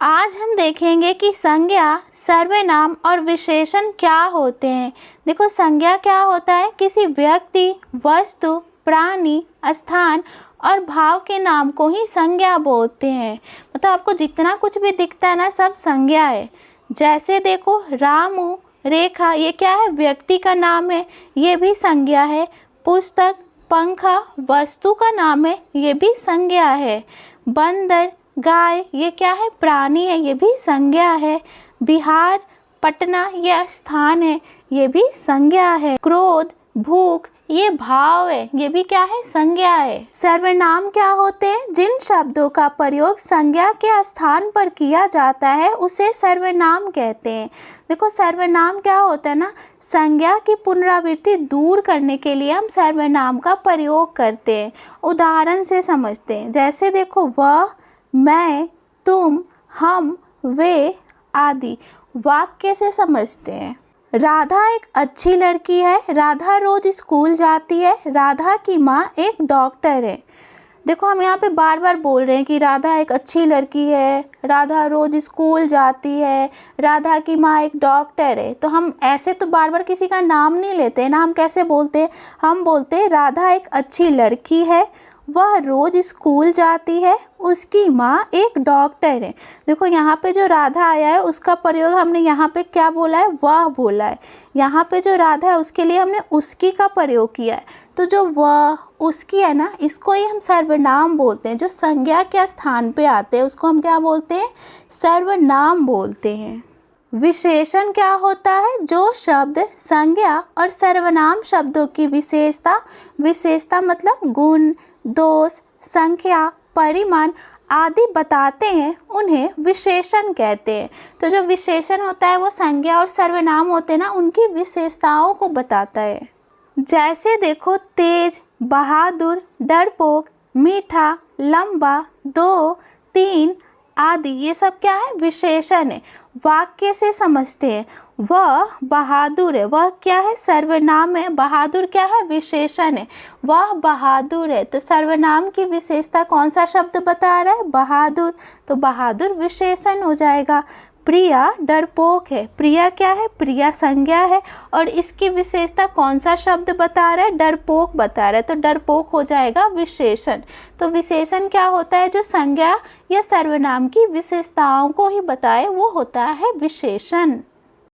आज हम देखेंगे कि संज्ञा, सर्वनाम और विशेषण क्या होते हैं। देखो, संज्ञा क्या होता है? किसी व्यक्ति, वस्तु, प्राणी, स्थान और भाव के नाम को ही संज्ञा बोलते हैं। मतलब आपको जितना कुछ भी दिखता है ना, सब संज्ञा है। जैसे देखो, रामू, रेखा, ये क्या है? व्यक्ति का नाम है, ये भी संज्ञा है। पुस्तक, पंखा वस्तु का नाम है, ये भी संज्ञा है। बंदर, गाय, ये क्या है? प्राणी है, ये भी संज्ञा है। बिहार, पटना, ये स्थान है, ये भी संज्ञा है। क्रोध, भूख, ये भाव है, ये भी क्या है? संज्ञा है। सर्वनाम क्या होते हैं? जिन शब्दों का प्रयोग संज्ञा के स्थान पर किया जाता है उसे सर्वनाम कहते हैं। देखो, सर्वनाम क्या होता है ना, संज्ञा की पुनरावृत्ति दूर करने के लिए हम सर्वनाम का प्रयोग करते हैं। उदाहरण से समझते हैं। जैसे देखो, वह, मैं, तुम, हम, वे आदि। वाक्य से समझते हैं। राधा एक अच्छी लड़की है। राधा रोज स्कूल जाती है। राधा की माँ एक डॉक्टर है। देखो, हम यहाँ पे बार बार बोल रहे हैं कि राधा एक अच्छी लड़की है, राधा रोज स्कूल जाती है, राधा की माँ एक डॉक्टर है। तो हम ऐसे तो बार बार किसी का नाम नहीं लेते ना। हम कैसे बोलते हैं? हम बोलते हैं राधा एक अच्छी लड़की है, वह रोज स्कूल जाती है, उसकी माँ एक डॉक्टर है। देखो, यहाँ पे जो राधा आया है उसका प्रयोग हमने यहाँ पे क्या बोला है? वह बोला है। यहाँ पे जो राधा है उसके लिए हमने उसकी का प्रयोग किया है। तो जो वह, उसकी है ना, इसको ही हम सर्वनाम बोलते हैं। जो संज्ञा के स्थान पे आते हैं उसको हम क्या बोलते हैं? सर्वनाम बोलते हैं। विशेषण क्या होता है? जो शब्द संज्ञा और सर्वनाम शब्दों की विशेषता मतलब गुण, दोष, संख्या, परिमाण आदि बताते हैं, उन्हें विशेषण कहते हैं। तो जो विशेषण होता है वो संज्ञा और सर्वनाम होते हैं ना, उनकी विशेषताओं को बताता है। जैसे देखो, तेज, बहादुर, डरपोक, मीठा, लंबा, दो, तीन आदि, ये सब क्या है? विशेषण है। वाक्य से समझते हैं। वह बहादुर है, वह क्या है? सर्वनाम है। बहादुर क्या है? विशेषण है। वह बहादुर है, तो सर्वनाम की विशेषता कौन सा शब्द बता रहा है? बहादुर, तो बहादुर विशेषण हो जाएगा। प्रिया डरपोक है। प्रिया क्या है? प्रिया संज्ञा है, और इसकी विशेषता कौन सा शब्द बता रहा है? डरपोक बता रहा है, तो डरपोक हो जाएगा विशेषण। तो विशेषण क्या होता है? जो संज्ञा या सर्वनाम की विशेषताओं को ही बताए, वो होता है विशेषण।